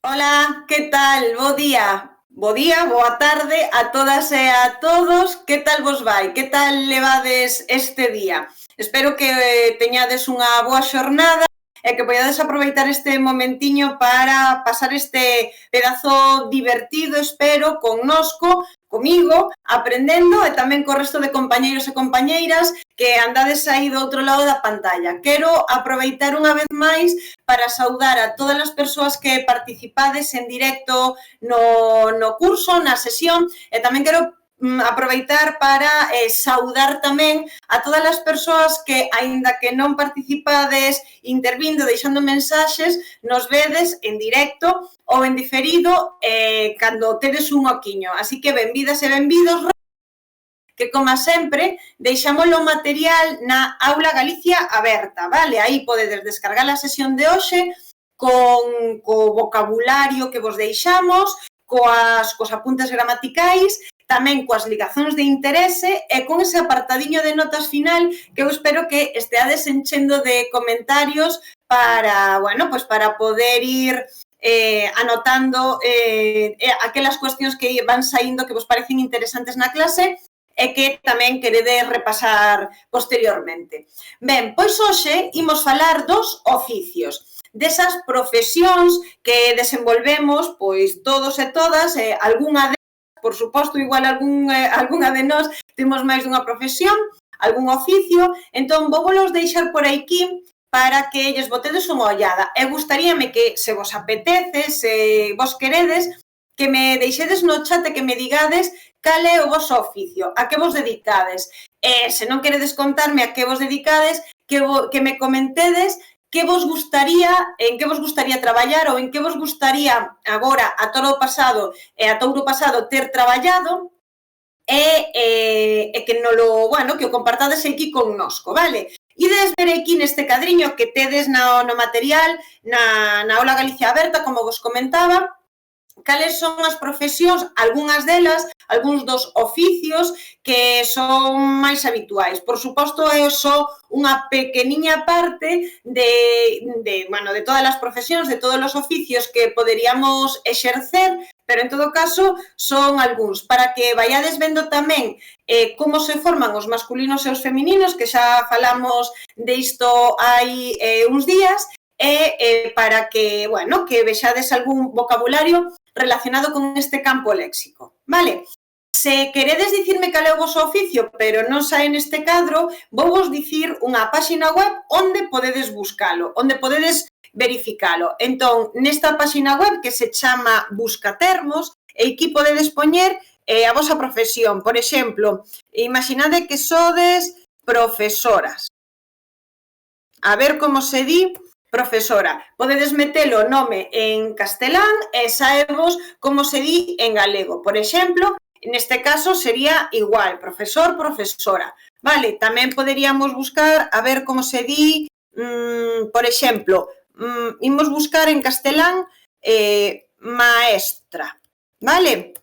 Ola, que tal? Bo día, boa tarde a todas e a todos. Que tal vos vai? Que tal levades este día? Espero que teñades unha boa xornada e que podades aproveitar este momentiño para pasar este pedazo divertido, espero, comigo, aprendendo e tamén co resto de compañeiros e compañeiras que andades aí do outro lado da pantalla. Quero aproveitar unha vez máis para saudar a todas as persoas que participades en directo no curso, na sesión, e tamén quero aproveitar para saudar tamén a todas as persoas que, aínda que non participades intervindo, deixando mensaxes, nos vedes en directo ou en diferido cando tedes un oquiño. Así que benvidas e benvidos, que, como sempre, deixamos o material na Aula Galicia aberta, vale? Aí podedes descargar a sesión de hoxe co vocabulario que vos deixamos, cos apuntes gramaticais, tamén coas ligazóns de interese e con ese apartadiño de notas final que eu espero que esteades enchendo de comentarios para, bueno, pues para poder ir anotando aquelas cuestións que van saindo que vos parecen interesantes na clase e que tamén queredes repasar posteriormente. Ben, pois hoxe imos falar dos oficios, desas profesións que desenvolvemos pois todos e todas, algunha delas, por suposto, igual algunha de nós temos máis dunha profesión, algún oficio, entón vouvolos deixar por aquí para que lles botedes unha ollada. E gustaríame que, se vos apetece, se vos queredes, que me deixedes no chat e que me digades cal é o vosso oficio, a que vos dedicades. E se non queredes contarme a que vos dedicades, que me comentedes que vos gustaría, en que vos gustaría traballar ou en que vos gustaría agora, a touro pasado ter traballado e que que o compartades aquí connosco, vale? Ides ver aquí neste cadriño que tedes no material, na Aula Galicia Aberta, como vos comentaba, cales son as profesións, algunhas delas, algúns dos oficios que son máis habituais. Por suposto, é só unha pequeniña parte de todas as profesións, de todos os oficios que poderíamos exercer, pero en todo caso son algúns, para que vaiades vendo tamén como se forman os masculinos e os femininos, que xa falamos disto hai uns días, e para que, que vexades algún vocabulario relacionado con este campo léxico, vale? Se queredes dicirme cal é o voso oficio, pero non sae neste cadro, vou vos dicir unha páxina web onde podedes buscalo, onde podedes verificalo. Entón, nesta páxina web que se chama Buscatermos, e aquí podedes poñer a vosa profesión. Por exemplo, imaginade que sodes profesoras. A ver como se di profesora. Podedes metelo o nome en castelán e saebos como se di en galego. Por exemplo, neste caso sería igual, profesor, profesora. Vale, tamén poderíamos buscar a ver como se di, por exemplo, imos buscar en castelán maestra, vale?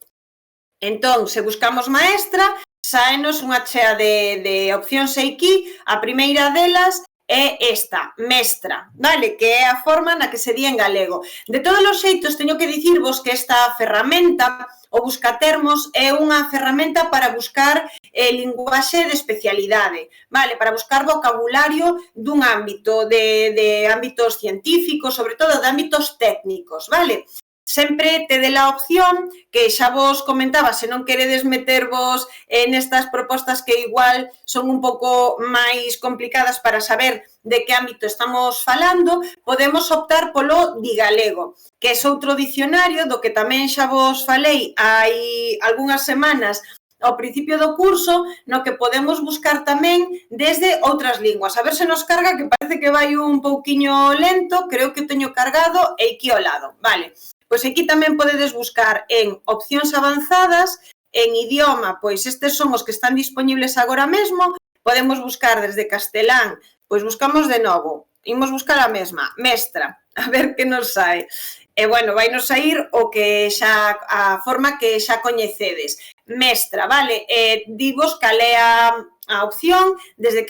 Entón, se buscamos maestra, saenos unha chea de opcións aquí. A primeira delas é esta, mestra, vale? Que é a forma na que se di en galego. De todos os xeitos, teño que dicirvos que esta ferramenta, o Buscatermos, é unha ferramenta para buscar linguaxe de especialidade, vale? Para buscar vocabulario dun ámbito, de ámbitos científicos, sobre todo de ámbitos técnicos, vale? Sempre tede a opción que xa vos comentaba, se non queredes metervos nestas propostas que igual son un pouco máis complicadas para saber de que ámbito estamos falando, podemos optar polo Digalego, que é outro dicionario do que tamén xa vos falei hai algunhas semanas ao principio do curso, no que podemos buscar tamén desde outras linguas. A ver se nos carga, que parece que vai un pouquiño lento, creo que teño cargado e aquí ao lado, vale? Pois aquí tamén podedes buscar en opcións avanzadas, en idioma, pois estes son os que están disponibles agora mesmo, podemos buscar desde castelán, pois buscamos de novo, imos buscar a mesma, mestra, a ver que nos sae. E, vai nos sair a forma que xa coñecedes, mestra, vale? Divos cal é a opción desde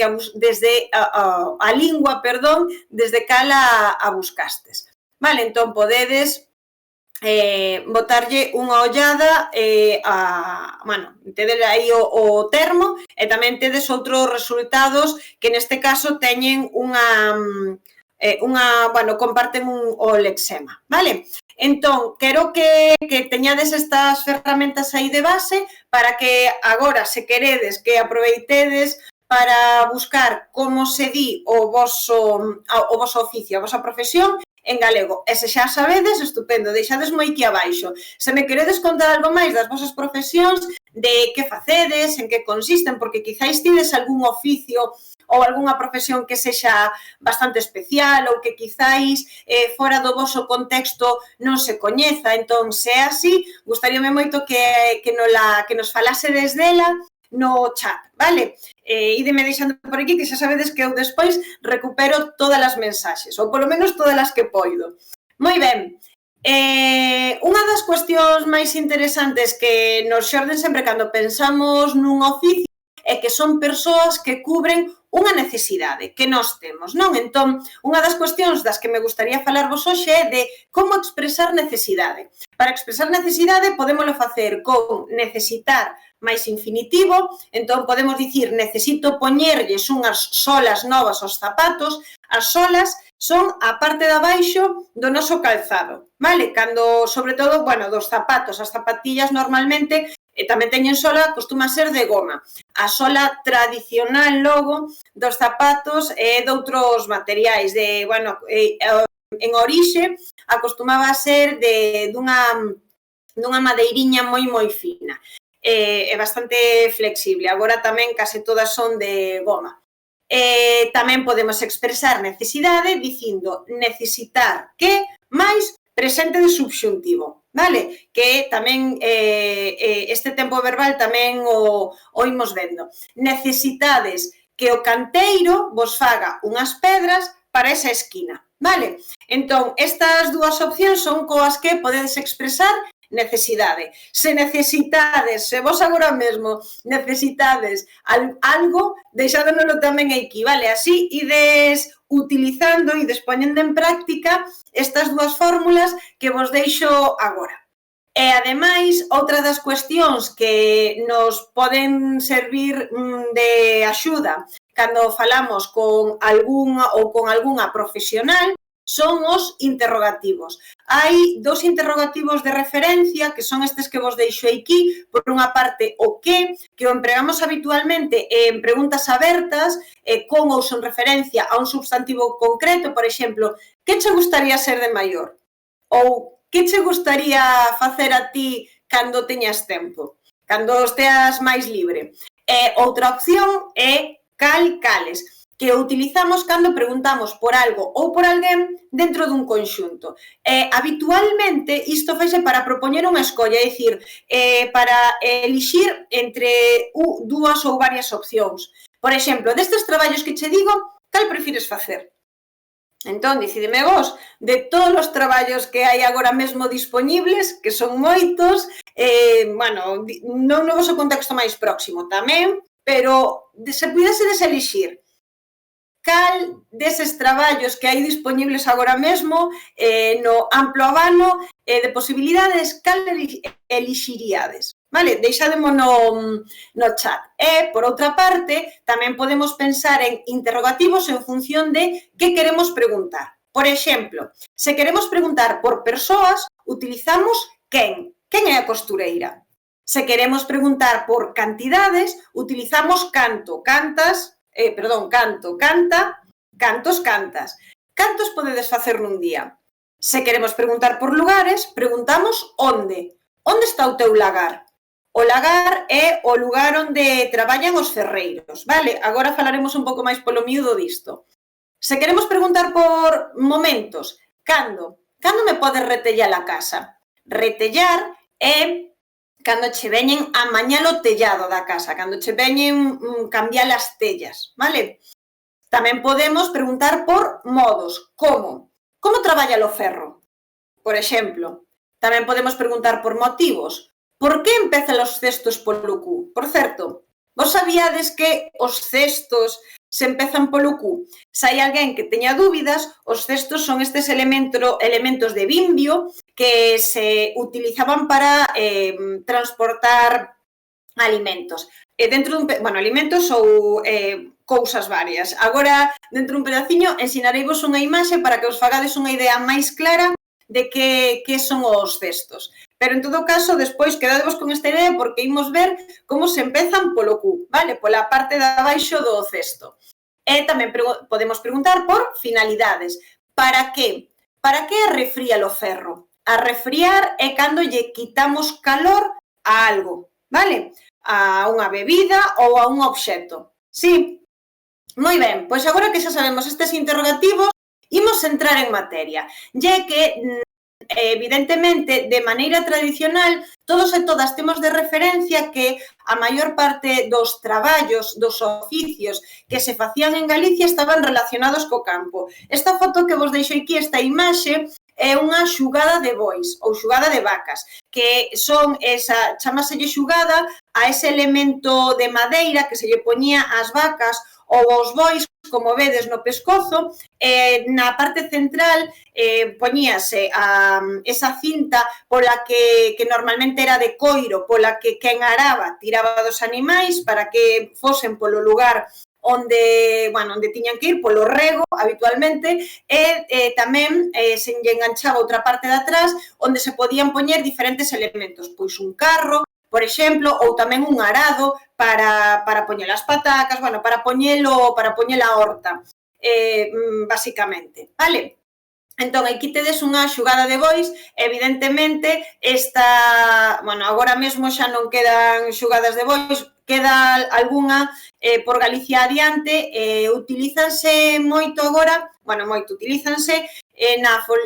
a lingua, desde cal a buscastes. Vale, entón podedes botarlle unha ollada bueno, tedes aí o termo e tamén tedes outros resultados que neste caso teñen bueno, comparten o lexema, vale? Entón, quero que teñades estas ferramentas aí de base para que agora, se queredes, que aproveitedes para buscar como se di o voso oficio, a vosa profesión, en galego. E se xa sabedes, estupendo, deixades moi aquí abaixo. Se me queredes contar algo máis das vosas profesións, de que facedes, en que consisten, porque quizáis tides algún oficio ou algunha profesión que sexa bastante especial ou que quizáis fora do voso contexto non se coñeza. Entón, se é así, gustaríame moito que nos falasedes dela no chat, vale? Ídeme deixando por aquí que xa sabedes que eu despois recupero todas as mensaxes, ou polo menos todas as que poido. Moi ben, unha das cuestións máis interesantes que nos xorden sempre cando pensamos nun oficio é que son persoas que cubren unha necesidade que nós temos, non? Entón, unha das cuestións das que me gustaría falarvos hoxe é de como expresar necesidade. Para expresar necesidade podémoslo facer con necesitar máis infinitivo, entón podemos dicir necesito poñerlles unhas solas novas aos zapatos. As solas son a parte de abaixo do noso calzado, vale? Cando, sobre todo, bueno, dos zapatos, as zapatillas normalmente tamén teñen sola, costuma ser de goma. A sola tradicional logo dos zapatos é de outros materiais, de, bueno, en orixe acostumaba a ser dunha madeiriña moi fina. É bastante flexible, agora tamén case todas son de goma. Tamén podemos expresar necesidade dicindo necesitar que máis presente de subxuntivo, vale? Que tamén este tempo verbal tamén o imos vendo. Necesitades que o canteiro vos faga unhas pedras para esa esquina, vale? Entón, estas dúas opcións son coas que podedes expresar necesidade. Se necesitades, se vos agora mesmo necesitades algo, deixádonoslo tamén aquí, vale? Así ides utilizando, ides poñendo en práctica estas dúas fórmulas que vos deixo agora. E, ademais, outra das cuestións que nos poden servir de axuda cando falamos con algunha profesional son os interrogativos. Hai dous interrogativos de referencia, que son estes que vos deixo aquí, por unha parte o que o empregamos habitualmente en preguntas abertas, con ou son referencia a un substantivo concreto, por exemplo, que che gustaría ser de maior? Ou que che gustaría facer a ti cando teñas tempo? Cando esteas máis libre? Outra opción é cales, que utilizamos cando preguntamos por algo ou por alguén dentro dun conxunto. Habitualmente, isto faise para propoñer unha escolla, é dicir, para elixir entre dúas ou varias opcións. Por exemplo, destes traballos que che digo, cal prefires facer? Entón, decideme vos, de todos os traballos que hai agora mesmo disponibles, que son moitos, bueno, non no voso contexto máis próximo tamén, pero se puidesedes elixir cal deses traballos que hai disponibles agora mesmo no amplo abano de posibilidades, cal elixiríades? Vale? Deixádemo no chat. E, por outra parte, tamén podemos pensar en interrogativos en función de que queremos preguntar. Por exemplo, se queremos preguntar por persoas, utilizamos quen. Quen é a costureira? Se queremos preguntar por cantidades, utilizamos canto. Canta, cantos, cantas. Cantos podedes facer nun día? Se queremos preguntar por lugares, preguntamos onde. Onde está o teu lagar? O lagar é o lugar onde traballan os ferreiros, vale? Agora falaremos un pouco máis polo miúdo disto. Se queremos preguntar por momentos, cando? Cando me podes retellar a casa? Retellar é cando che veñen a mañar o tellado da casa, cando che veñen cambiar as tellas, vale? Tamén podemos preguntar por modos, como? Como traballa o ferro? Por exemplo, tamén podemos preguntar por motivos. Por que empezan os cestos polo cu? Por certo, vos sabíades que os cestos se empezan polo Q. Se hai alguén que teña dúbidas, os cestos son estes elementos de vimbio que se utilizaban para transportar alimentos. Dentro dun, alimentos ou cousas varias. Agora, dentro dun pedaciño, ensinareivos unha imaxe para que os fagades unha idea máis clara de que son os cestos. Pero, en todo caso, despois quedadevos con esta idea porque imos ver como se empezan polo Q, vale? Pola parte de abaixo do cesto. E tamén podemos preguntar por finalidades. Para que? Para que arrefría o ferro? Arrefriar é cando lle quitamos calor a algo, vale? A unha bebida ou a un obxecto. Sí? Moi ben, pois agora que xa sabemos estes interrogativos, imos entrar en materia. E que, evidentemente, de maneira tradicional, todos e todas temos de referencia que a maior parte dos traballos, dos oficios que se facían en Galicia estaban relacionados co campo. Esta foto que vos deixo aquí, esta imaxe, é unha xugada de bois ou xugada de vacas, que son esa, chamaselle xugada a ese elemento de madeira que se lle poñía ás vacas ou aos bois, como vedes no pescozo, na parte central poñíase esa cinta pola que normalmente era de coiro, pola que quen araba tiraba dos animais para que fosen polo lugar onde tiñan que ir, polo rego, habitualmente, e tamén se lle enganchaba outra parte de atrás onde se podían poñer diferentes elementos, pois un carro, por exemplo, ou tamén un arado para poñer as patacas, para poñer a horta, basicamente, vale? Entón, aquí tedes unha xugada de bois, evidentemente, agora mesmo xa non quedan xugadas de bois, queda algunha por Galicia adiante, utilízanse moito agora, utilízanse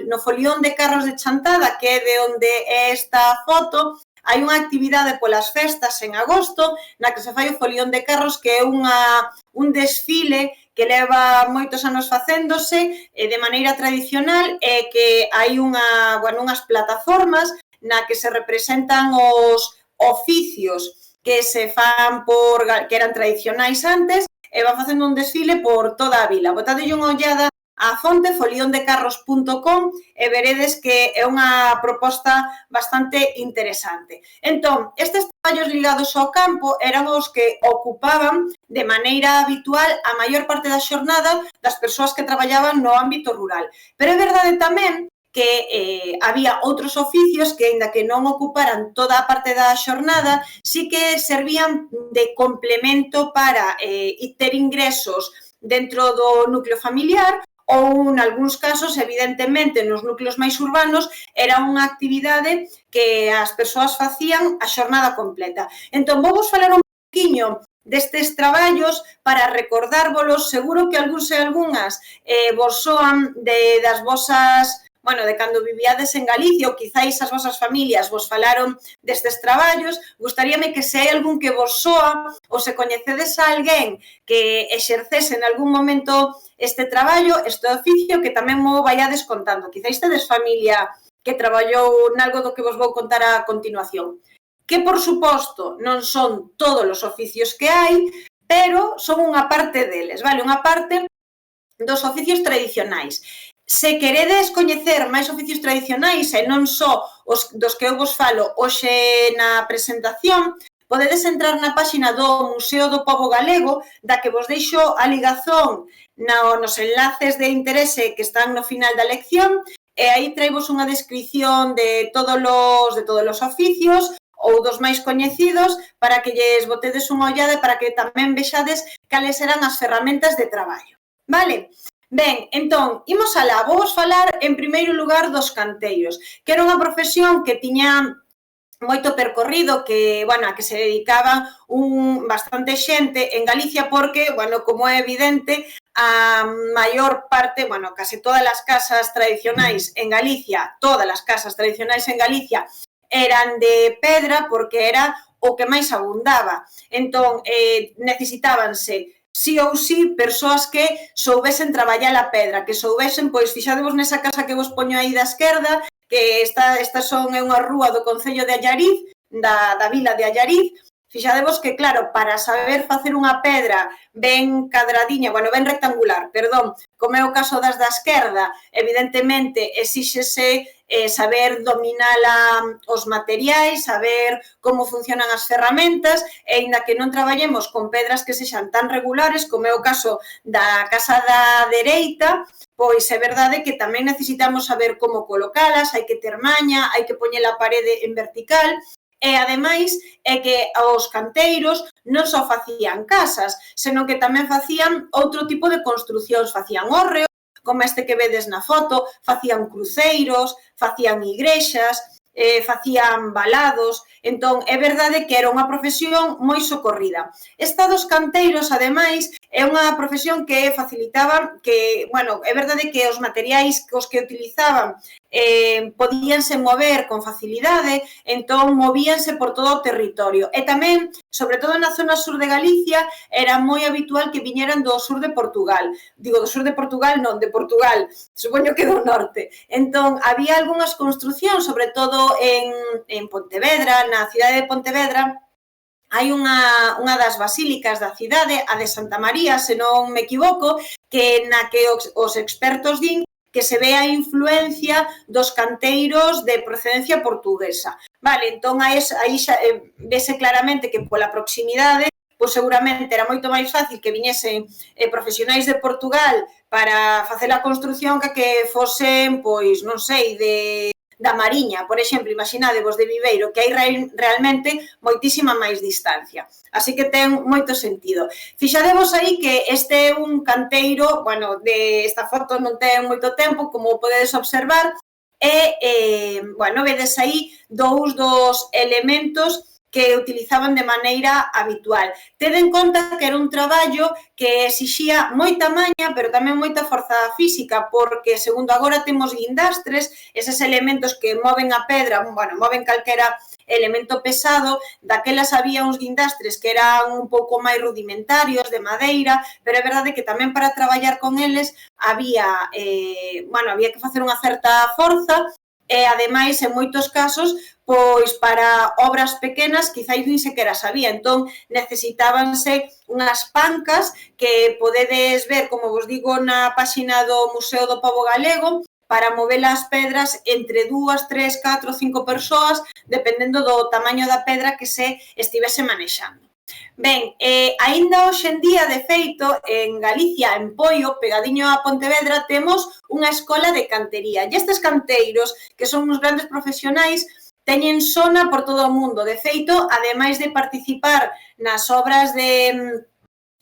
no folión de carros de Chantada, que é de onde é esta foto. Hai unha actividade polas festas en agosto na que se fai o folión de carros, que é un desfile que leva moitos anos facéndose de maneira tradicional e que hai unhas plataformas na que se representan os oficios que se fan que eran tradicionais antes e van facendo un desfile por toda a vila. Botadelle unha ollada a fonte foliondecarros.com e veredes que é unha proposta bastante interesante. Entón, estes traballos ligados ao campo eran os que ocupaban de maneira habitual a maior parte da xornada das persoas que traballaban no ámbito rural. Pero é verdade tamén que había outros oficios que, aínda que non ocuparan toda a parte da xornada, sí que servían de complemento para ter ingresos dentro do núcleo familiar, ou, nalgúns casos, evidentemente, nos núcleos máis urbanos, era unha actividade que as persoas facían a xornada completa. Entón, vou vos falar un poquinho destes traballos para recordárvolos. Seguro que algúns e algunhas vos soan das vosas, de cando vivíades en Galicia, ou quizáis as vosas familias vos falaron destes traballos. Gustaríame que se hai algún que vos soa ou se coñecedes a alguén que exercese en algún momento este traballo, este oficio, que tamén mo vaiades contando. Quizáis tedes familia que traballou nalgo do que vos vou contar a continuación. Que, por suposto, non son todos os oficios que hai, pero son unha parte deles, vale? Unha parte dos oficios tradicionais. Se queredes coñecer máis oficios tradicionais e non só os dos que eu vos falo hoxe na presentación, podedes entrar na páxina do Museo do Pobo Galego, da que vos deixo a ligazón nos enlaces de interese que están no final da lección, e aí traivos unha descripción de todos os oficios ou dos máis coñecidos para que lles botedes unha ollada e para que tamén vexades cales eran as ferramentas de traballo. Vale? Ben, entón, imos alá. Vou vos falar, en primeiro lugar, dos canteiros, que era unha profesión que tiña moito percorrido, que, a que se dedicaban bastante xente en Galicia, porque, como é evidente, a maior parte, case todas as casas tradicionais en Galicia, eran de pedra, porque era o que máis abundaba. Entón, necesitábanse sí ou sí persoas que soubesen traballar a pedra, que soubesen, pois, fixadevos nesa casa que vos poño aí da esquerda, que esta é unha rúa do concello de Allariz, da vila de Allariz. Fixadevos que, claro, para saber facer unha pedra ben cadradiña, bueno, ben rectangular, perdón, como é o caso das da esquerda, evidentemente exíxese saber dominar os materiais, saber como funcionan as ferramentas, e aínda que non traballemos con pedras que sexan tan regulares, como é o caso da casa da dereita, pois é verdade que tamén necesitamos saber como colocalas, hai que ter maña, hai que poñer a parede en vertical, e, ademais, é que os canteiros non só facían casas, senón que tamén facían outro tipo de construcións, facían hórreos, como este que vedes na foto, facían cruceiros, facían igrexas, facían valados, entón é verdade que era unha profesión moi socorrida. Esta dos canteiros, ademais, é unha profesión que facilitaba que, bueno, é verdade que os materiais os que utilizaban podíanse mover con facilidade, entón movíanse por todo o territorio. E tamén, sobre todo na zona sur de Galicia, era moi habitual que viñeran do sur de Portugal. Digo, do sur de Portugal, non, de Portugal, supoño que do norte. Entón, había algunhas construcións, sobre todo en Pontevedra, na cidade de Pontevedra, hai unha das basílicas da cidade, a de Santa María, se non me equivoco, que na que os expertos din que se ve a influencia dos canteiros de procedencia portuguesa. Vale, entón aí xa vese claramente que pola proximidade, pois seguramente era moito máis fácil que viñesen profesionais de Portugal para facer a construción que fosen, pois, non sei, da Mariña, por exemplo, imaginadevos de Viveiro, que hai realmente moitísima máis distancia. Así que ten moito sentido. Fixadevos aí que este é un canteiro, bueno, esta foto non ten moito tempo, como podedes observar, e, bueno, vedes aí dous dos elementos que utilizaban de maneira habitual. Tede en conta que era un traballo que exixía moita maña, pero tamén moita forza física, porque, segundo agora temos guindastres, eses elementos que moven a pedra, bueno, moven calquera elemento pesado, daquelas había uns guindastres que eran un pouco máis rudimentarios, de madeira, pero é verdade que tamén para traballar con eles había que facer unha certa forza, e, ademais, en moitos casos, pois para obras pequenas quizáis nin sequera sabía, entón necesitábanse unhas pancas que podedes ver, como vos digo, na páxina do Museo do Pobo Galego, para mover as pedras entre 2, 3, 4, 5 persoas, dependendo do tamaño da pedra que se estivese manexando. Ben, aínda hoxe en día, de feito, en Galicia, en Poio, pegadiño a Pontevedra, temos unha escola de cantería. E estes canteiros, que son uns grandes profesionais, teñen sona por todo o mundo. De feito, ademais de participar nas obras de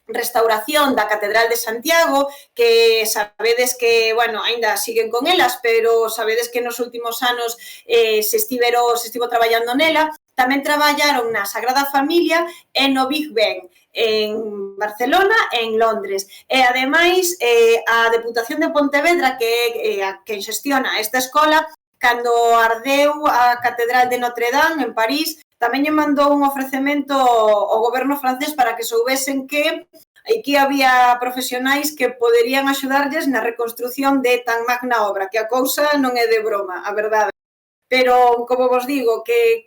restauración da Catedral de Santiago, que sabedes que, bueno, aínda siguen con elas, pero sabedes que nos últimos anos se estivo traballando nela. Tamén traballaron na Sagrada Familia e no Big Ben, en Barcelona e en Londres. E, ademais, a Deputación de Pontevedra, que é a que xestiona esta escola, cando ardeu a Catedral de Notre Dame, en París, tamén lle mandou un ofrecemento ao goberno francés para que soubesen que aquí había profesionais que poderían axudarlles na reconstrución de tan magna obra, que a cousa non é de broma, a verdade. Pero, como vos digo, que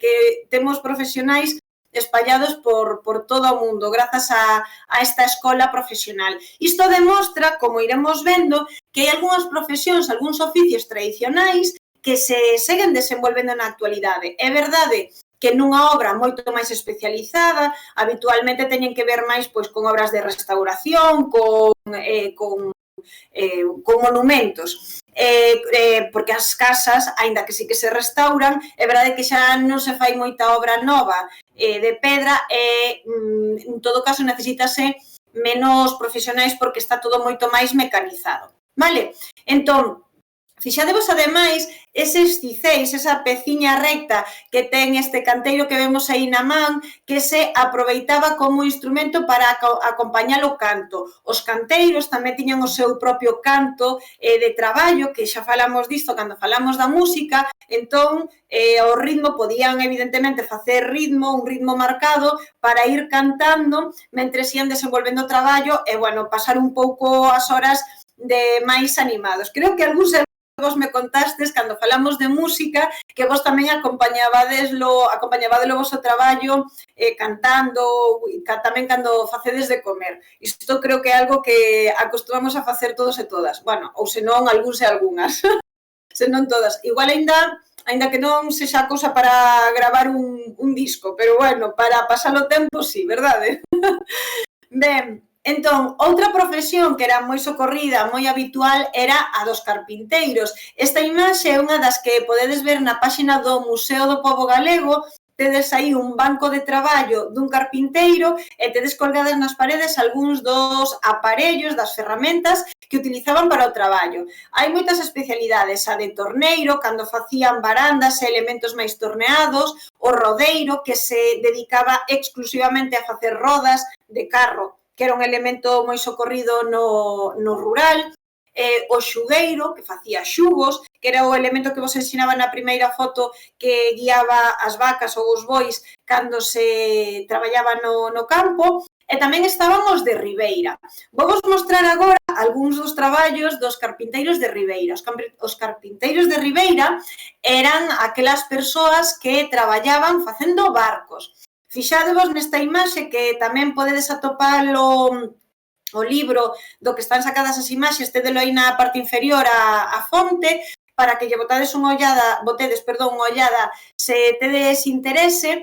temos profesionais espallados por todo o mundo, grazas a esta escola profesional. Isto demostra, como iremos vendo, que hai algunhas profesións, algúns oficios tradicionais que se seguen desenvolvendo na actualidade. É verdade que nunha obra moito máis especializada, habitualmente teñen que ver máis pois con obras de restauración, con monumentos. Porque as casas, aínda que sí que se restauran, é verdade que xa non se fai moita obra nova de pedra e, en todo caso, necesítase menos profesionais porque está todo moito máis mecanizado. Vale? Entón, fixadevos, ademais, eses ciceis, esa peciña recta que ten este canteiro que vemos aí na man, que se aproveitaba como instrumento para acompañar o canto. Os canteiros tamén tiñan o seu propio canto de traballo, que xa falamos disto cando falamos da música, entón, o ritmo podían, evidentemente, facer ritmo, un ritmo marcado, para ir cantando mentres ian desenvolvendo o traballo e, bueno, pasar un pouco as horas de máis animados. Creo que algúns vos me contastes, cando falamos de música, que vos tamén acompañabadelo o vosso traballo cantando, tamén cando facedes de comer. Isto creo que é algo que acostumamos a facer todos e todas. Bueno, ou senón, algúns e algunhas. Senón todas. Igual aínda que non sexa cousa para gravar un disco, pero bueno, para pasar o tempo, sí, verdade? Ben, entón, outra profesión que era moi socorrida, moi habitual, era a dos carpinteiros. Esta imaxe é unha das que podedes ver na páxina do Museo do Pobo Galego. Tedes aí un banco de traballo dun carpinteiro e tedes colgadas nas paredes algúns dos aparellos, das ferramentas que utilizaban para o traballo. Hai moitas especialidades, a de torneiro, cando facían barandas e elementos máis torneados, o rodeiro, que se dedicaba exclusivamente a facer rodas de carro, que era un elemento moi socorrido no rural, o xugueiro, que facía xugos, que era o elemento que vos ensinaba na primeira foto que guiaba as vacas ou os bois cando se traballaba no campo, e tamén estaban os de Ribeira. Vou vos mostrar agora algúns dos traballos dos carpinteiros de Ribeira. Os carpinteiros de Ribeira eran aquelas persoas que traballaban facendo barcos. Fixadevos nesta imaxe que tamén podedes atopalo o libro do que están sacadas as imaxes, tedelo aí na parte inferior a fonte, para que lle botedes unha ollada se tedes interese.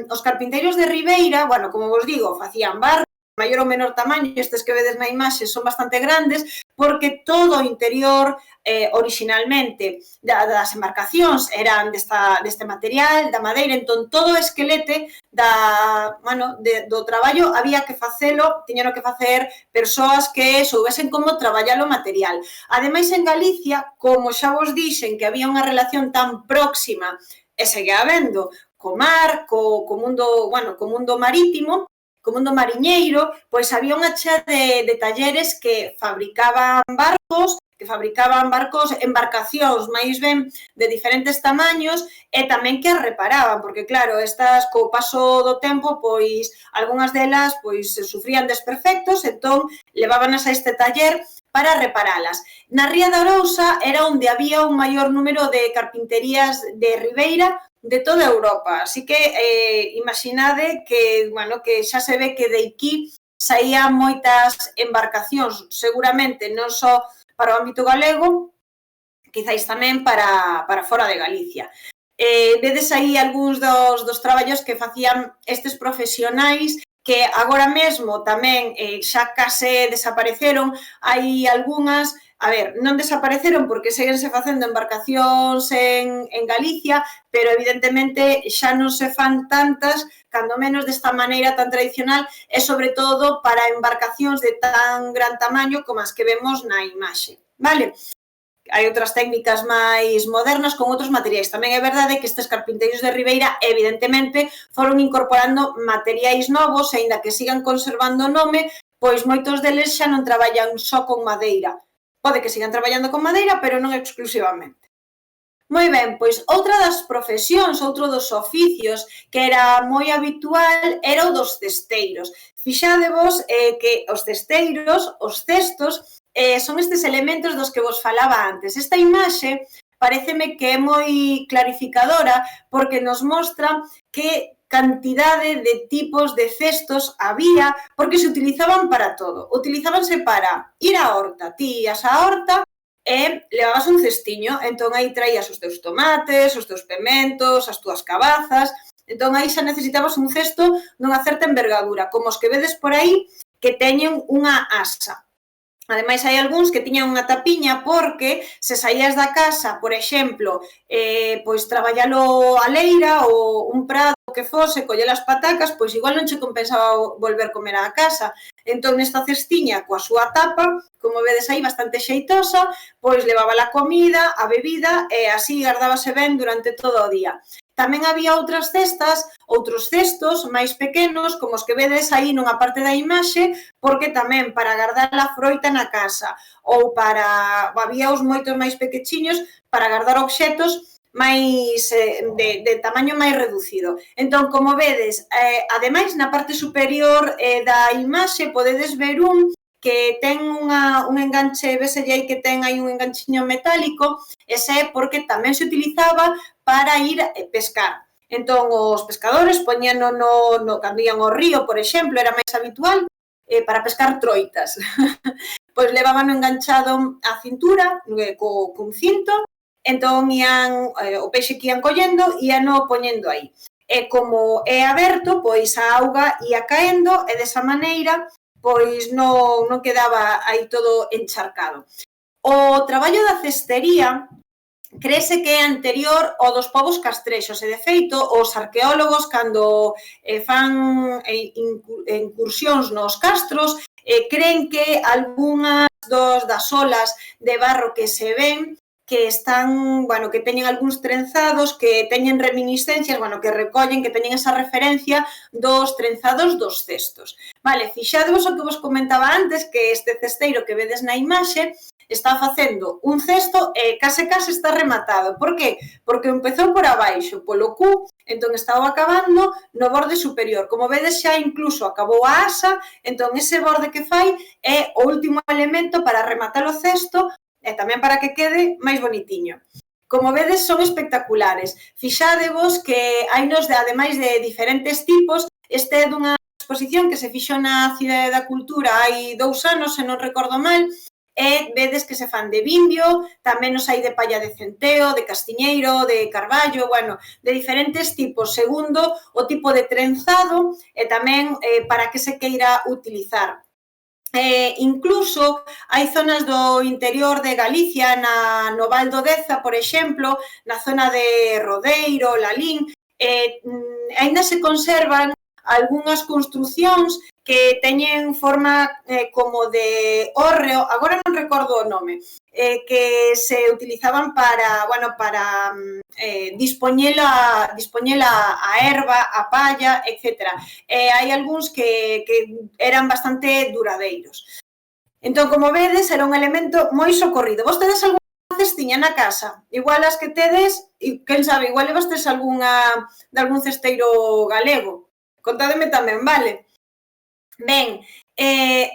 Os carpinteiros de Ribeira, bueno, como vos digo, facían barcos, maior ou menor tamaño, estes que vedes na imaxe son bastante grandes, porque todo o interior originalmente das embarcacións eran deste material, da madeira, entón todo o esquelete do traballo había que facelo, tiñano que facer persoas que soubesen como traballar o material. Ademais, en Galicia, como xa vos dixen que había unha relación tan próxima e segue habendo co mar, co mundo marítimo, co mundo mariñeiro, pois había unha chea de talleres que fabricaban embarcacións máis ben de diferentes tamaños e tamén que as reparaban, porque claro, estas co paso do tempo, pois algunhas delas pois sufrían desperfectos, entón levábanas a este taller para reparalas. Na Ría de Arousa era onde había un maior número de carpinterías de Ribeira de toda Europa, así que imaginade que xa se ve que de aquí saían moitas embarcacións, seguramente non só para o ámbito galego, quizáis tamén para fora de Galicia. Vedes aí algúns dos traballos que facían estes profesionais que agora mesmo tamén xa case desapareceron. Hai algunhas, non desapareceron porque seguense facendo embarcacións en Galicia, pero evidentemente xa non se fan tantas, cando menos desta maneira tan tradicional, e sobre todo para embarcacións de tan gran tamaño como as que vemos na imaxe, vale? Hai outras técnicas máis modernas con outros materiais. Tamén é verdade que estes carpinteiros de Ribeira, evidentemente, foron incorporando materiais novos, e aínda que sigan conservando o nome, pois moitos deles xa non traballan só con madeira. Pode que sigan traballando con madeira, pero non exclusivamente. Moi ben, pois outra das profesións, outro dos oficios que era moi habitual era o dos cesteiros. Fixadevos que os cesteiros, os cestos, son estes elementos dos que vos falaba antes. Esta imaxe pareceme que é moi clarificadora porque nos mostra que cantidade de tipos de cestos había, porque se utilizaban para todo. Utilizábanse para ir á horta. Ti ibas á horta e levabas un cestiño, entón aí traías os teus tomates, os teus pementos, as túas cabazas, entón aí xa necesitabas un cesto dunha certa envergadura, como os que vedes por aí que teñen unha asa. Ademais, hai algúns que tiñan unha tapiña porque se saías da casa, por exemplo, pois traballalo a leira ou un prado que fose, coller as patacas, pois igual non che compensaba volver comer á casa. Entón, nesta cestiña, coa súa tapa, como vedes aí, bastante xeitosa, pois levaba a comida, a bebida, e así gardábase ben durante todo o día. Tamén había outras cestas, outros cestos máis pequenos, como os que vedes aí nunha parte da imaxe, porque tamén para guardar a froita na casa, ou había os moitos máis pequechiños para guardar obxetos máis de tamaño máis reducido. Entón, como vedes, ademais, na parte superior da imaxe podedes ver un que ten un enganche, veselle aí que ten aí un enganchiño metálico, ese é porque tamén se utilizaba para ir pescar. Entón, os pescadores poñíano cando ían ao río, por exemplo, era máis habitual para pescar troitas. Pois levábano enganchado á cintura cun cinto, entón ian, o peixe que ian collendo íano poñendo aí. E como é aberto, pois a auga ia caendo e desa maneira pois non quedaba aí todo encharcado. O traballo da cestería crese que é anterior ao dos povos castrexos e, de feito, os arqueólogos, cando fan incursións nos castros, creen que algunhas das olas de barro que se ven que están, bueno, que teñen algúns trenzados, que teñen reminiscencias, bueno, que recollen, que teñen esa referencia dos trenzados dos cestos. Vale, fixadevos o que vos comentaba antes, que este cesteiro que vedes na imaxe está facendo un cesto e case está rematado. Por que? Porque empezou por abaixo, polo cu, entón estaba acabando no borde superior. Como vedes, xa incluso acabou a asa, entón ese borde que fai é o último elemento para rematar o cesto e tamén para que quede máis bonitiño. Como vedes, son espectaculares. Fixadevos que hainos, ademais de diferentes tipos, este é dunha exposición que se fixo na Cidade da Cultura hai 2 anos, se non recordo mal, e vedes que se fan de vimbio, tamén os hai de palla de centeo, de castiñeiro, de carballo, bueno, de diferentes tipos, segundo o tipo de trenzado e tamén para que se queira utilizar. Incluso hai zonas do interior de Galicia, no Val do Deza, por exemplo, na zona de Rodeiro, Lalín, aínda se conservan algunhas construcións que teñen forma como de hórreo, agora non recordo o nome, que se utilizaban para, bueno, para dispoñela a erva, a palla, etc. Hai algúns que eran bastante duradeiros. Entón, como vedes, era un elemento moi socorrido. Vos tedes algunha cestiña na casa? Igual as que tedes, e quen sabe, igual levastes algunha de algún cesteiro galego. Contádeme tamén, vale? Ben,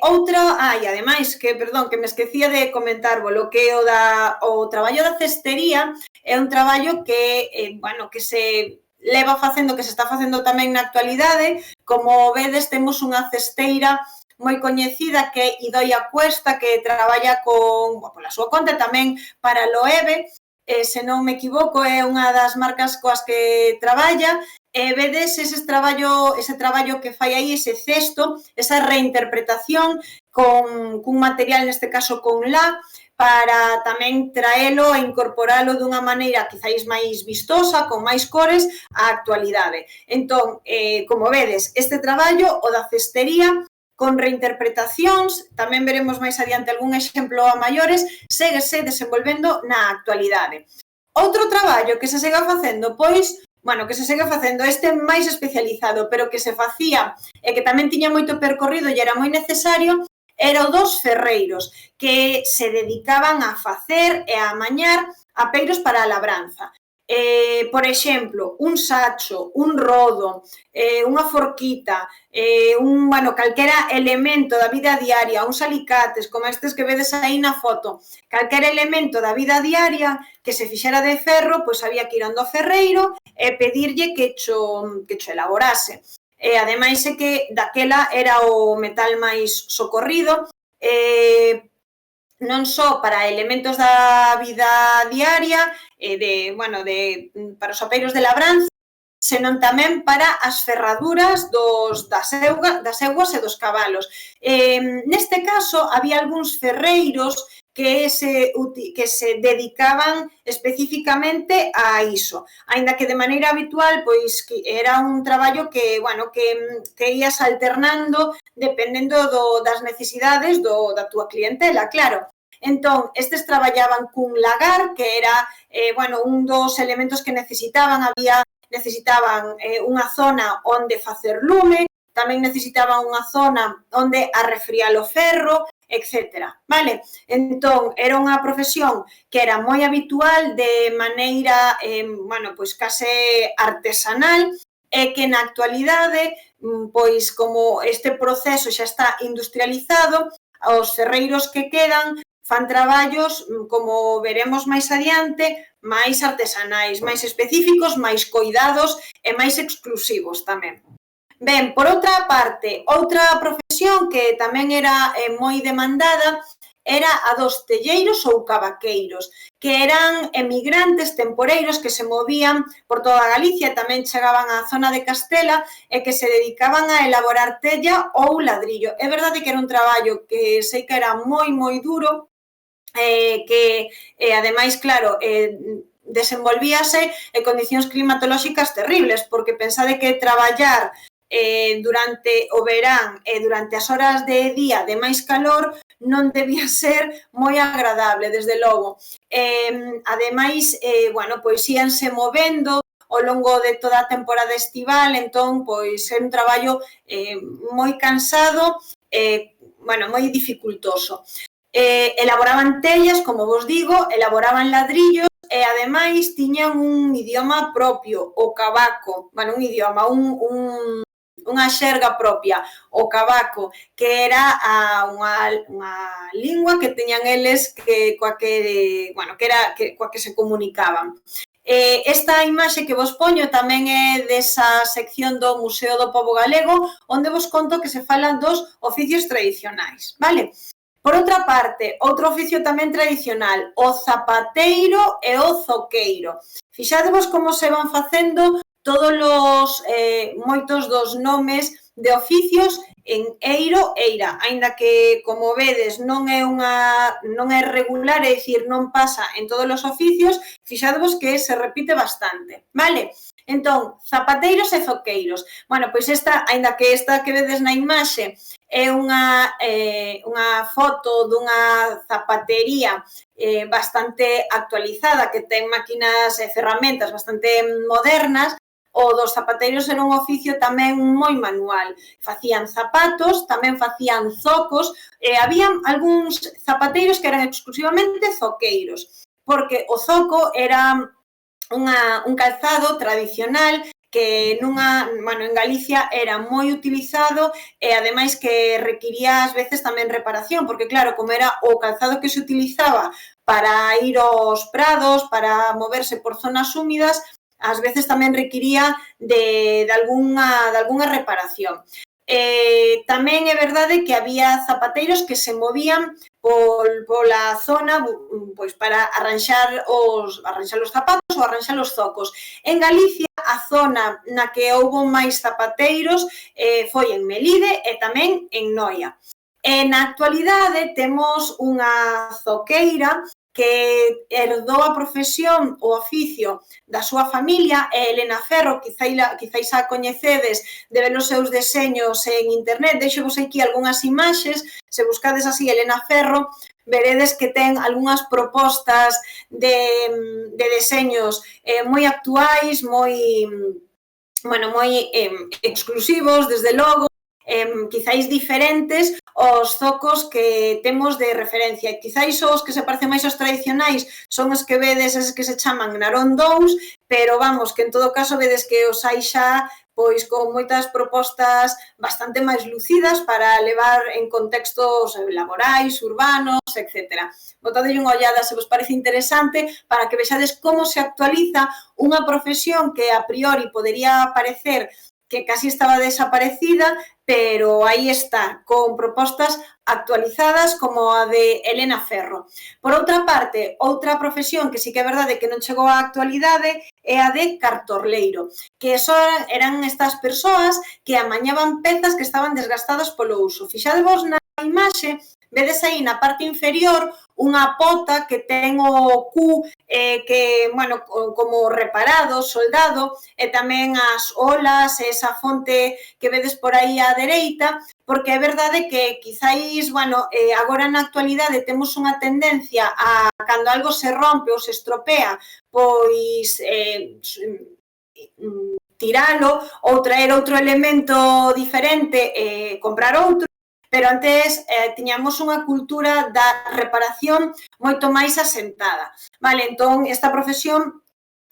outra, e ademais, que me esquecía de comentarvolo, que o traballo da cestería é un traballo que, bueno, que se leva facendo, que se está facendo tamén na actualidade. Como vedes, temos unha cesteira moi coñecida que é Idoia Cuesta, que traballa pola súa conta tamén para Loewe, se non me equivoco, é unha das marcas coas que traballa. Vedes ese traballo que fai aí, ese cesto, esa reinterpretación cun material, neste caso con la, para tamén traelo e incorporalo dunha maneira quizáis máis vistosa, con máis cores, á actualidade. Entón, como vedes, este traballo, o da cestería, con reinterpretacións, tamén veremos máis adiante algún exemplo a maiores, séguese desenvolvendo na actualidade. Outro traballo que se segue facendo, pois, bueno, que se segue facendo, este máis especializado, pero que se facía e que tamén tiña moito percorrido e era moi necesario, era o dos ferreiros, que se dedicaban a facer e a amañar apeiros para a labranza. Por exemplo, un sacho, un rodo, unha forquita, calquera elemento da vida diaria, uns alicates, como estes que vedes aí na foto, calquera elemento da vida diaria que se fixera de ferro, pois había que ir ao ferreiro e pedirlle que cho elaborase. Ademais, é que daquela era o metal máis socorrido, non só para elementos da vida diaria, para os apeiros de labranza, senón tamén para as ferraduras das eugas e dos cabalos. Neste caso, había algúns ferreiros que se dedicaban especificamente a iso, aínda que de maneira habitual, pois que era un traballo que ías alternando dependendo das necesidades da túa clientela, claro. Entón, estes traballaban cun lagar, que era un dos elementos que necesitaban unha zona onde facer lume, tamén necesitaban unha zona onde arrefriar o ferro, etc. Vale? Entón, era unha profesión que era moi habitual de maneira, case artesanal, e que na actualidade, pois como este proceso xa está industrializado, os ferreiros que quedan fan traballos, como veremos máis adiante, máis artesanais, máis específicos, máis coidados e máis exclusivos tamén. Ben, por outra parte, outra profesión que tamén era moi demandada era a dos telleiros ou cavaqueiros, que eran emigrantes temporeiros que se movían por toda Galicia e tamén chegaban á zona de Castela e que se dedicaban a elaborar tella ou ladrillo. É verdade que era un traballo que sei que era moi duro, que ademais, claro, desenvolvíase en condicións climatolóxicas terribles, porque pensade que traballar durante o verán e durante as horas de día de máis calor non debía ser moi agradable, desde logo. Ademais, bueno, pois íanse movendo ao longo de toda a temporada estival, entón, pois, é un traballo moi cansado e, bueno, moi dificultoso. Elaboraban tellas, como vos digo, elaboraban ladrillos e, ademais, tiñan un idioma propio, o cavaco, bueno, un idioma, unha xerga propia, o cavaco, que era unha lingua que teñan eles coa que se comunicaban. Esta imaxe que vos poño tamén é desa sección do Museo do Pobo Galego, onde vos conto que se falan dos oficios tradicionais, vale? Por outra parte, outro oficio tamén tradicional, o zapateiro e o zoqueiro. Fixadevos como se van facendo moitos dos nomes de oficios en eiro, eira, aínda que, como vedes, non é regular, é dicir, non pasa en todos os oficios, fixadevos que se repite bastante, vale? Entón, zapateiros e zoqueiros. Bueno, pois aínda que esta que vedes na imaxe é unha foto dunha zapatería bastante actualizada, que ten máquinas e ferramentas bastante modernas, o dos zapateiros era un oficio tamén moi manual. Facían zapatos, tamén facían zocos, e había algúns zapateiros que eran exclusivamente zoqueiros, porque o zoco era un calzado tradicional que en Galicia era moi utilizado e, ademais, que requiría ás veces tamén reparación, porque, claro, como era o calzado que se utilizaba para ir aos prados, para moverse por zonas húmidas, ás veces tamén requiría de algunha reparación. Tamén é verdade que había zapateiros que se movían pola zona pois para arranxar os zapatos ou arranxar os zocos. En Galicia, a zona na que houbo máis zapateiros foi en Melide e tamén en Noia. Na actualidade temos unha zoqueira que herdou a profesión, o oficio da súa familia, Elena Ferro, quizáis a coñecedes de ver os seus deseños en internet, deixo-vos aquí algunhas imaxes, se buscades así Elena Ferro, veredes que ten algunhas propostas de deseños moi actuais, moi exclusivos, desde logo, quizáis diferentes aos zocos que temos de referencia. Quizáis os que se parecen máis aos tradicionais son os que vedes, eses que se chaman Narón 2, pero vamos, que en todo caso vedes que os hai xa pois con moitas propostas bastante máis lucidas para levar en contextos laborais, urbanos, etc. Botadelle unha ollada se vos parece interesante para que vexades como se actualiza unha profesión que a priori podería parecer que casi estaba desaparecida, pero aí está, con propostas actualizadas como a de Elena Ferro. Por outra parte, outra profesión que sí que é verdade que non chegou á actualidade é a de cartorleiro, que eran estas persoas que amañaban pezas que estaban desgastadas polo uso. Fixadevos na imaxe, vedes aí na parte inferior unha pota que ten o cu como reparado, soldado, e tamén as olas e esa fonte que vedes por aí á dereita, porque é verdade que quizáis, agora na actualidade temos unha tendencia a, cando algo se rompe ou se estropea, pois tiralo ou traer outro elemento diferente e comprar outro, pero antes tiñamos unha cultura da reparación moito máis asentada. Vale, entón, esta profesión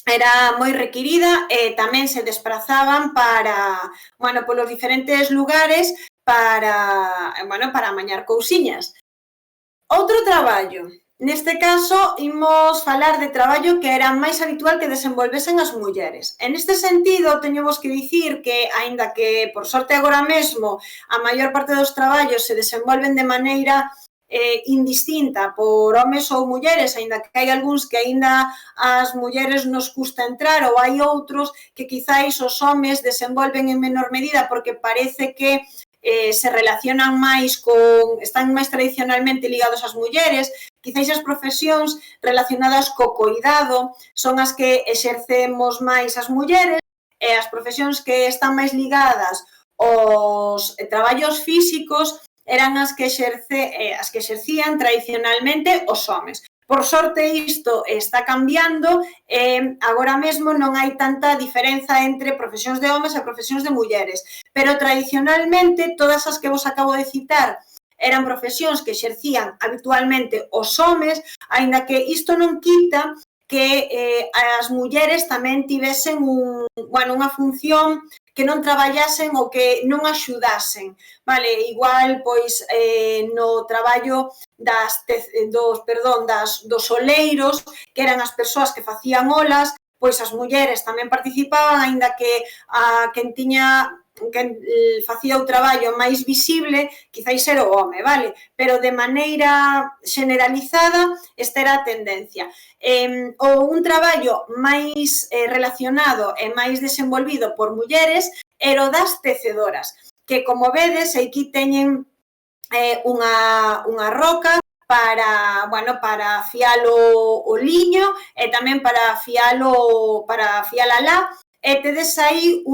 era moi requirida e tamén se desprazaban polos diferentes lugares para amañar cousiñas. Outro traballo. Neste caso, imos falar de traballo que era máis habitual que desenvolvesen as mulleres. En este sentido, teño vos que dicir que, aínda que, por sorte agora mesmo, a maior parte dos traballos se desenvolven de maneira indistinta por homes ou mulleres, aínda que hai algúns que aínda as mulleres nos custa entrar, ou hai outros que quizáis os homes desenvolven en menor medida porque parece que se relacionan máis están máis tradicionalmente ligados ás mulleres, quizáis as profesións relacionadas co coidado son as que exercemos máis as mulleres e as profesións que están máis ligadas aos traballos físicos eran as que exercían tradicionalmente os homes. Por sorte, isto está cambiando e agora mesmo non hai tanta diferenza entre profesións de homes e profesións de mulleres, pero tradicionalmente todas as que vos acabo de citar eran profesións que exercían habitualmente os homes, aínda que isto non quita que as mulleres tamén tivesen unha función que non traballasen ou que non axudasen, vale? Igual, pois, no traballo dos oleiros, que eran as persoas que facían olas, pois as mulleres tamén participaban, aínda que quen facía o traballo máis visible, quizáis era o home, vale? Pero de maneira generalizada, esta era a tendencia. Un traballo máis relacionado e máis desenvolvido por mulleres era o das tecedoras, que, como vedes, aquí teñen unha roca para afiar o liño e tamén para afiar a lá, e tedes aí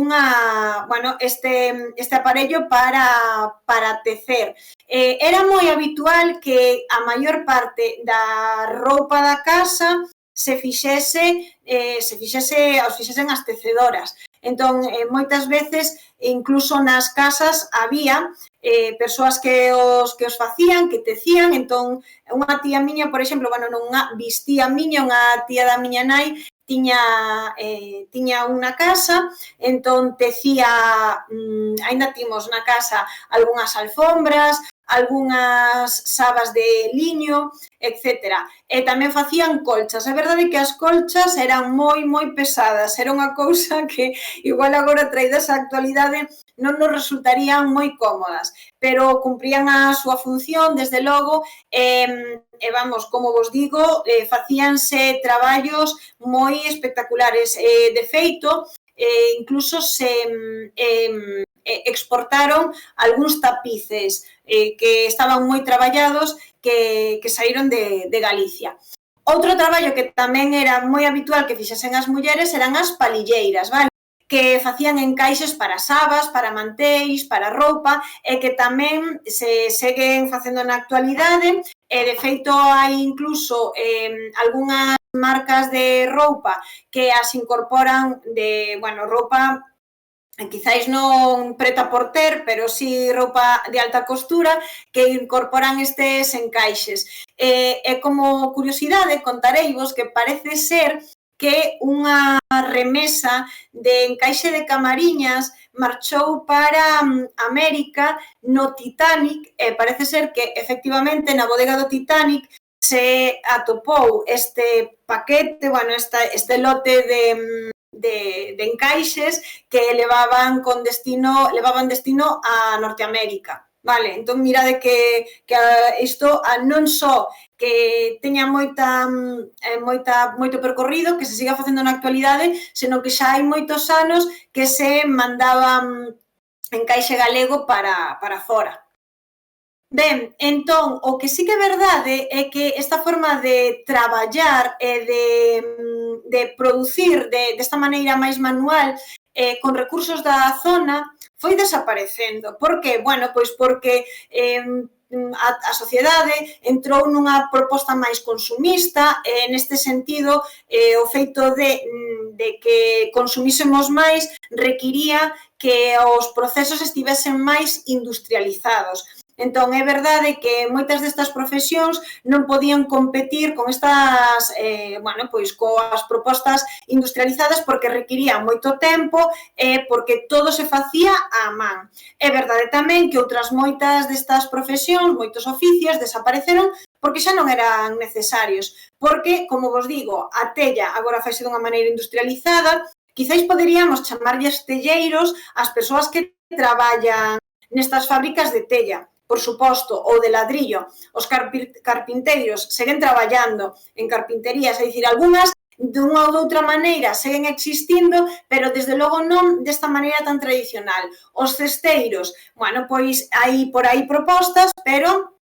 este aparello para tecer. Era moi habitual que a maior parte da roupa da casa os fixesen as tecedoras. Entón, moitas veces, incluso nas casas, había persoas que os facían, que tecían. Entón, unha tía miña, por exemplo, non unha vistía miña, unha tía da miña nai, tiña unha casa, entón tecía, aínda timos na casa algunhas alfombras, algunhas sabas de liño, etc. E tamén facían colchas. É verdade que as colchas eran moi pesadas, era unha cousa que igual agora traídas á actualidade non nos resultarían moi cómodas, pero cumprían a súa función, desde logo, e vamos, como vos digo, facíanse traballos moi espectaculares. De feito, incluso se exportaron algúns tapices que estaban moi traballados que saíron de Galicia. Outro traballo que tamén era moi habitual que fixesen as mulleres eran as palilleiras, vale? Que facían encaixes para sabas, para manteis, para roupa, e que tamén se seguen facendo na actualidade, e de feito hai incluso algunhas marcas de roupa que as incorporan roupa quizáis non preta por ter, pero si roupa de alta costura, que incorporan estes encaixes. E como curiosidade, contareivos que parece ser que unha remesa de encaixe de camariñas marchou para América no Titanic, e parece ser que, efectivamente, na bodega do Titanic se atopou este paquete, este lote de encaixes que levaban destino a Norteamérica. Vale, entón mirade que isto non só que teña moito percorrido, que se siga facendo na actualidade, senón que xa hai moitos anos que se mandaban encaixe galego para fora. Ben, entón, o que sí que é verdade é que esta forma de traballar e de producir desta maneira máis manual con recursos da zona foi desaparecendo. Por que? Bueno, pois porque a sociedade entrou nunha proposta máis consumista e, neste sentido, o feito de que consumísemos máis requiría que os procesos estivesen máis industrializados. Entón, é verdade que moitas destas profesións non podían competir con estas, coas propostas industrializadas porque requirían moito tempo e porque todo se facía á man. É verdade tamén que outras moitas destas profesións, moitos oficios, desapareceron porque xa non eran necesarios, porque, como vos digo, a tella agora faise dunha maneira industrializada, quizáis poderíamos chamarlles telleiros ás persoas que traballan nestas fábricas de tella, por suposto, ou de ladrillo. Os carpinteiros seguen traballando en carpinterías, é dicir, algunhas dunha ou doutra maneira seguen existindo, pero desde logo non desta maneira tan tradicional. Os cesteiros, bueno, pois hai por aí propostas, pero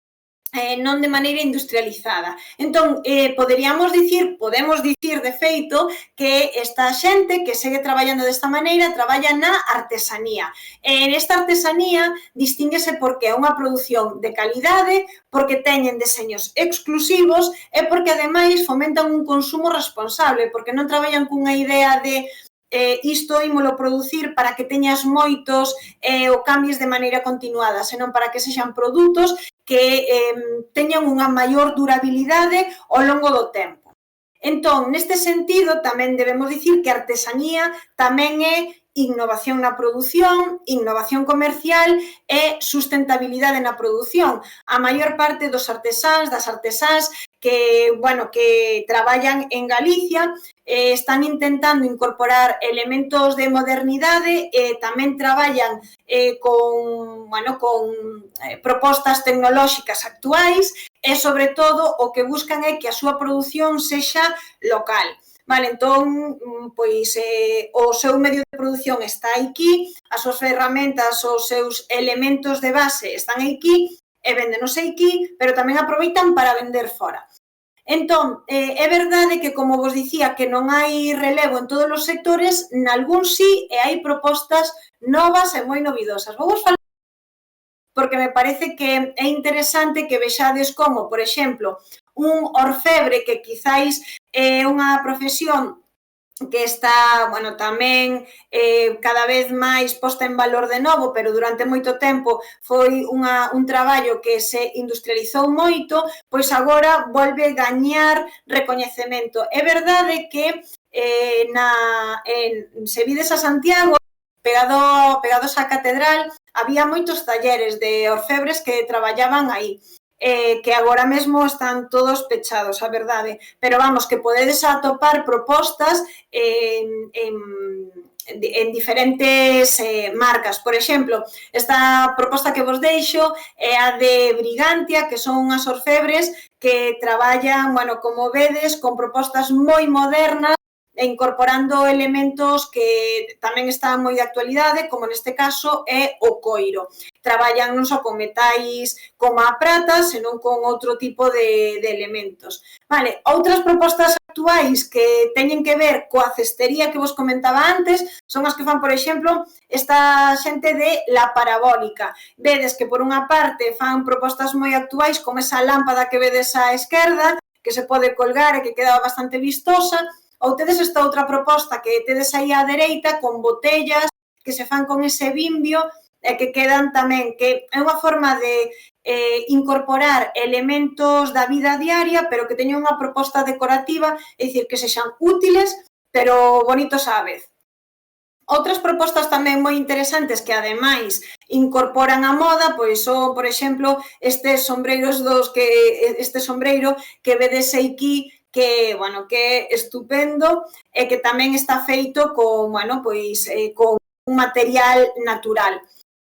non de maneira industrializada. Entón, podemos dicir de feito que esta xente que segue traballando desta maneira traballa na artesanía. E nesta artesanía distínguese porque é unha produción de calidade, porque teñen deseños exclusivos e porque ademais fomentan un consumo responsable, porque non traballan cunha idea de isto ímolo producir para que teñas moitos o cambies de maneira continuada, senón para que sexan produtos que teñan unha maior durabilidade ao longo do tempo. Entón, neste sentido, tamén debemos dicir que a artesanía tamén é innovación na produción, innovación comercial e sustentabilidade na produción. A maior parte dos artesáns, das artesáns que traballan en Galicia están intentando incorporar elementos de modernidade e tamén traballan con propostas tecnolóxicas actuais e, sobre todo, o que buscan é que a súa produción sexa local. Vale, entón, pois, o seu medio de produción está aquí, as súas ferramentas, os seus elementos de base están aquí e véndenos aquí, pero tamén aproveitan para vender fora. Entón, é verdade que, como vos dicía, que non hai relevo en todos os sectores, nalgún sí, e hai propostas novas e moi novidosas. Vou vos falar porque me parece que é interesante que vexades como, por exemplo, un orfebre que quizáis é unha profesión que está, tamén cada vez máis posta en valor de novo, pero durante moito tempo foi un traballo que se industrializou moito, pois agora volve gañar recoñecemento. É verdade que se vides a Santiago, pegados á catedral, había moitos talleres de orfebres que traballaban aí. Que agora mesmo están todos pechados, a verdade. Pero vamos, que podedes atopar propostas en diferentes marcas. Por exemplo, esta proposta que vos deixo é a de Brigantia, que son unhas orfebres que traballan, como vedes, con propostas moi modernas, incorporando elementos que tamén están moi de actualidade, como neste caso é o coiro. Traballan non só con metais como a prata, senón con outro tipo de elementos. Vale, outras propostas actuais que teñen que ver coa cestería que vos comentaba antes son as que fan, por exemplo, esta xente de la parabólica. Vedes que, por unha parte, fan propostas moi actuais, como esa lámpada que vedes á esquerda, que se pode colgar e que queda bastante vistosa, ou tedes esta outra proposta que tedes aí á dereita con botellas que se fan con ese bimbio e que quedan tamén, que é unha forma de incorporar elementos da vida diaria, pero que teñen unha proposta decorativa, é dicir, que sexan útiles, pero bonitos á vez. Outras propostas tamén moi interesantes que, ademais, incorporan a moda, pois son, por exemplo, este sombreiro que vedes aquí, que é estupendo e que tamén está feito con un material natural.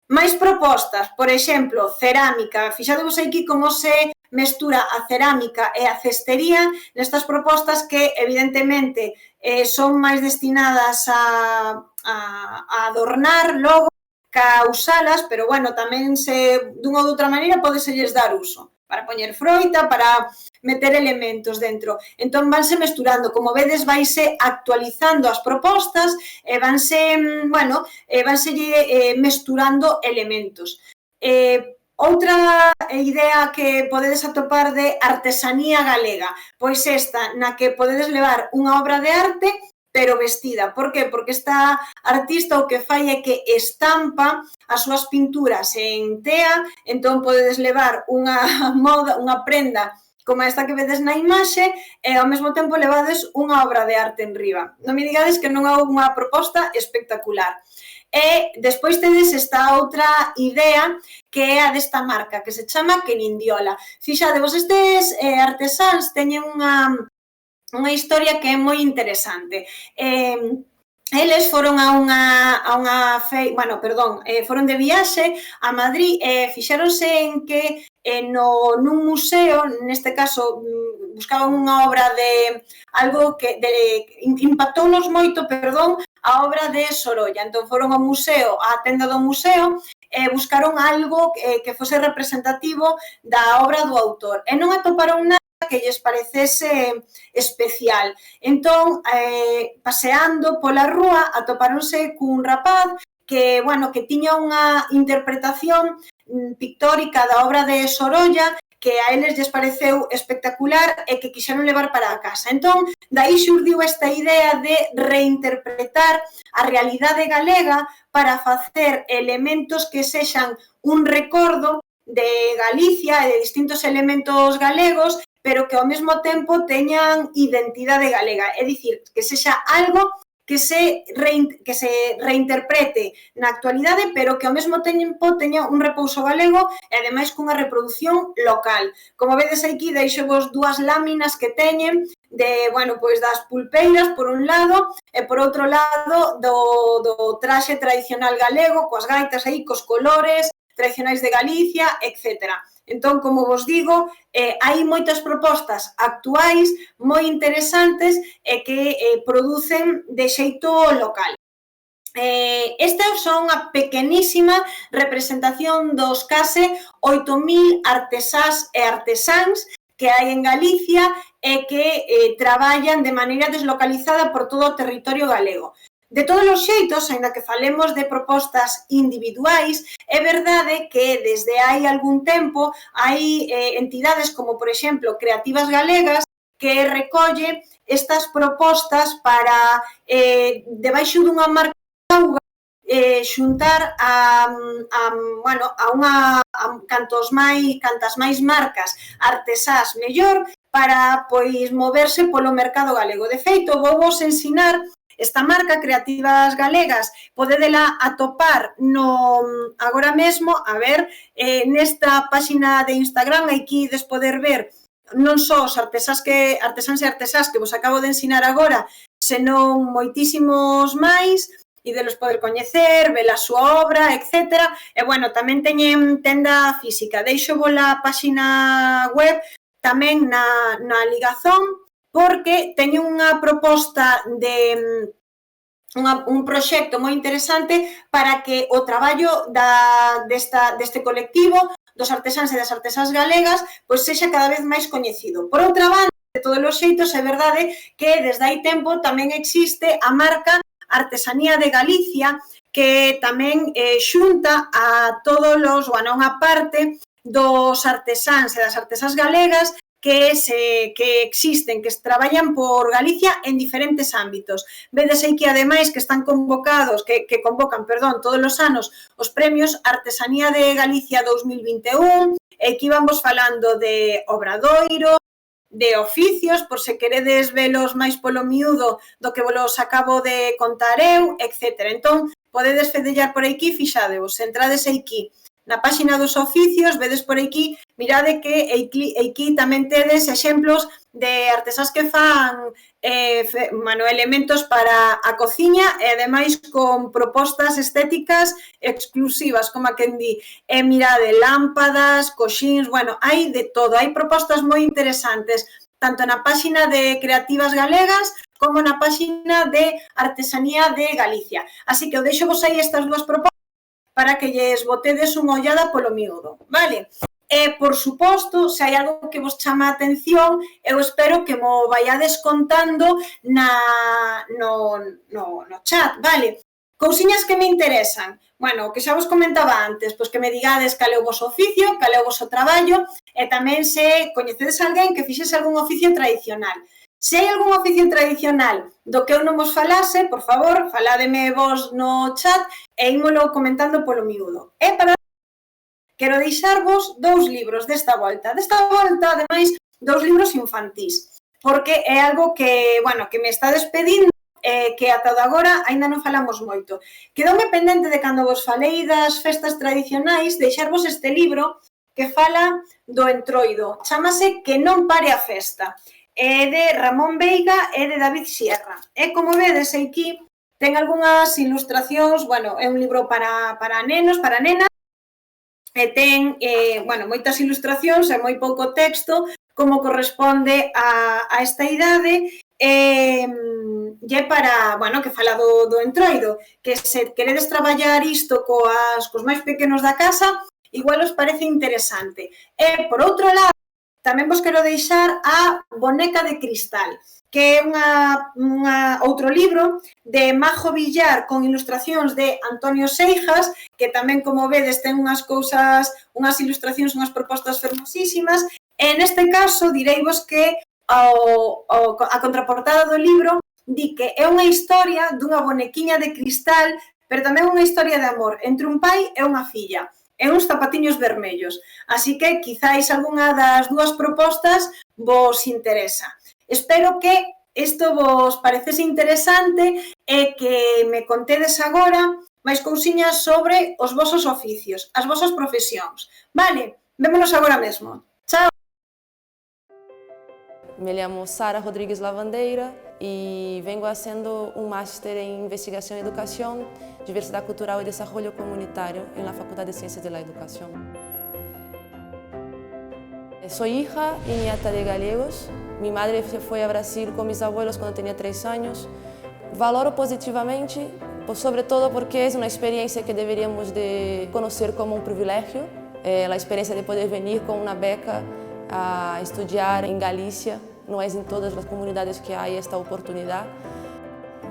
Máis propostas, por exemplo, cerámica. Fixadevos aquí como se mestura a cerámica e a cestería nestas propostas que, evidentemente, son máis destinadas a adornar logo ca usalas, pero, tamén dunha ou doutra maneira podeselles dar uso para poñer froita, para meter elementos dentro. Entón, vanse mesturando. Como vedes, vaise actualizando as propostas e vanse mesturando elementos. Outra idea que podedes atopar de artesanía galega, pois esta, na que podedes levar unha obra de arte, pero vestida. Por que? Porque esta artista o que fai é que estampa as súas pinturas en tea, entón podedes levar unha prenda como esta que vedes na imaxe, e ao mesmo tempo levades unha obra de arte en riba. Non me digades que non é unha proposta espectacular. E despois tedes esta outra idea que é a desta marca, que se chama Quenindiola. Fixadevos, estes artesáns teñen unha historia que é moi interesante. Eles foron foron de viaxe a Madrid e fixéronse en que nun museo, neste caso buscaban unha obra de algo que impactounos moito, a obra de Sorolla. Entón foron ao museo, á tenda do museo, e buscaron algo que fose representativo da obra do autor. E non atoparon nada que lles parecese especial. Entón, paseando pola rúa, atopáronse cun rapaz que tiña unha interpretación pictórica da obra de Sorolla que a eles lles pareceu espectacular e que quixeron levar para a casa. Entón, dai xurdiu esta idea de reinterpretar a realidade galega para facer elementos que sexan un recordo de Galicia e de distintos elementos galegos, pero que ao mesmo tempo teñan identidade galega, é dicir, que sexa algo que se reinterprete na actualidade, pero que ao mesmo tempo teña un repouso galego e ademais cunha reproducción local. Como vedes aquí, deixovos dúas láminas que teñen das pulpeiras por un lado e por outro lado do traxe tradicional galego, coas gaitas aí, cos colores tradicionais de Galicia, etc. Entón, como vos digo, hai moitas propostas actuais moi interesantes e que producen de xeito local. Estas son unha pequenísima representación dos case 8.000 artesás e artesáns que hai en Galicia e que traballan de maneira deslocalizada por todo o territorio galego. De todos os xeitos, aínda que falemos de propostas individuais, é verdade que desde hai algún tempo hai entidades como, por exemplo, Creativas Galegas, que recolle estas propostas para, debaixo dunha marca xuntar cantas máis marcas artesás mellor para moverse polo mercado galego. De feito, vou vos ensinar esta marca, Creativas Galegas, podedela atopar agora mesmo, nesta páxina de Instagram, aquí ides poder ver non só os artesáns e artesás que vos acabo de ensinar agora, senón moitísimos máis, idelos poder coñecer, ver a súa obra, etc. E, tamén teñen tenda física. Deixo vos a páxina web tamén na ligazón, porque teño unha proposta un proxecto moi interesante para que o traballo deste colectivo dos artesáns e das artesás galegas sexa cada vez máis coñecido. Por outra banda, de todos os xeitos, é verdade que desde hai tempo tamén existe a marca Artesanía de Galicia, que tamén xunta a todos unha parte dos artesáns e das artesás galegas que existen, que traballan por Galicia en diferentes ámbitos. Vedes aquí, ademais, que están convocan todos os anos os premios Artesanía de Galicia 2021, e aquí vamos falando de obradoiro, de oficios, por se queredes velos máis polo miúdo do que vos acabo de contar eu, etc. Entón, podedes fedellar por aquí, fixadevos, entrades aquí na páxina dos oficios, vedes por aquí, mirade que aquí tamén tedes exemplos de artesás que fan elementos para a cociña e ademais con propostas estéticas exclusivas, como a quen di, mirade, lámpadas, coxíns, hai de todo, hai propostas moi interesantes, tanto na páxina de Creativas Galegas como na páxina de Artesanía de Galicia. Así que eu deixo vos aí estas dúas propostas para que lles botedes unha ollada polo miúdo, vale? E, por suposto, se hai algo que vos chama a atención, eu espero que mo vaiades contando no chat, vale? Cousiñas que me interesan. Que xa vos comentaba antes, que me digades cal é o voso oficio, cal é o voso traballo, e tamén se coñecedes alguén que fixese algún oficio tradicional. Se hai algún oficio tradicional do que eu non vos falase, por favor, faládeme vos no chat e ímolo comentando polo miúdo. E para quero deixarvos 2 libros desta volta. Desta volta, ademais, 2 libros infantís, porque é algo que, bueno, que me está despedindo, que ata agora aínda non falamos moito. Quedoume pendente de cando vos falei das festas tradicionais, deixarvos este libro que fala do Entroido. Chámase Que non pare a festa. É de Ramón Veiga e de David Sierra. E como vedes aquí, ten algunhas ilustracións, bueno, é un libro para nenos, para nenas, e ten, bueno, moitas ilustracións e moi pouco texto, como corresponde a esta idade, e para, bueno, que fala do Entroido, que se queredes traballar isto cos máis pequenos da casa, igual os parece interesante. E, por outro lado, tamén vos quero deixar a Boneca de Cristal, que é outro libro de Majo Villar con ilustracións de Antonio Seijas, que tamén, como vedes, ten unhas ilustracións, unhas propostas fermosísimas, e neste caso direivos que a contraportada do libro di que é unha historia dunha bonequiña de cristal, pero tamén unha historia de amor entre un pai e unha filla, e uns zapatiños vermellos. Así que, quizáis, algunha das dúas propostas vos interesa. Espero que isto vos parecese interesante e que me contedes agora máis cousiñas sobre os vosos oficios, as vosas profesións. Vale, vémonos agora mesmo. Chao! Me llamo Sara Rodrigues Lavandeira y vengo haciendo un máster en Investigación y Educación, Diversidad Cultural y Desarrollo Comunitario en la Facultad de Ciencias de la Educación. Soy hija y nieta de gallegos. Mi madre se fue a Brasil con mis abuelos cuando tenía 3 años. Valoro positivamente, sobre todo porque es una experiencia que deberíamos de conocer como un privilegio. La experiencia de poder venir con una beca a estudiar en Galicia. No es en todas las comunidades que hay esta oportunidad.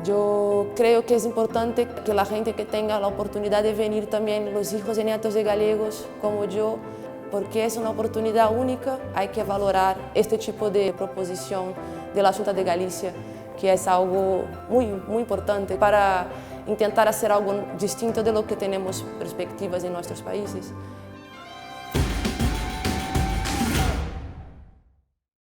Yo creo que es importante que la gente que tenga la oportunidad de venir también, los hijos y nietos de gallegos como yo, porque es una oportunidad única, hay que valorar este tipo de proposición de la Junta de Galicia, que es algo muy importante para intentar hacer algo distinto de lo que tenemos perspectivas en nuestros países.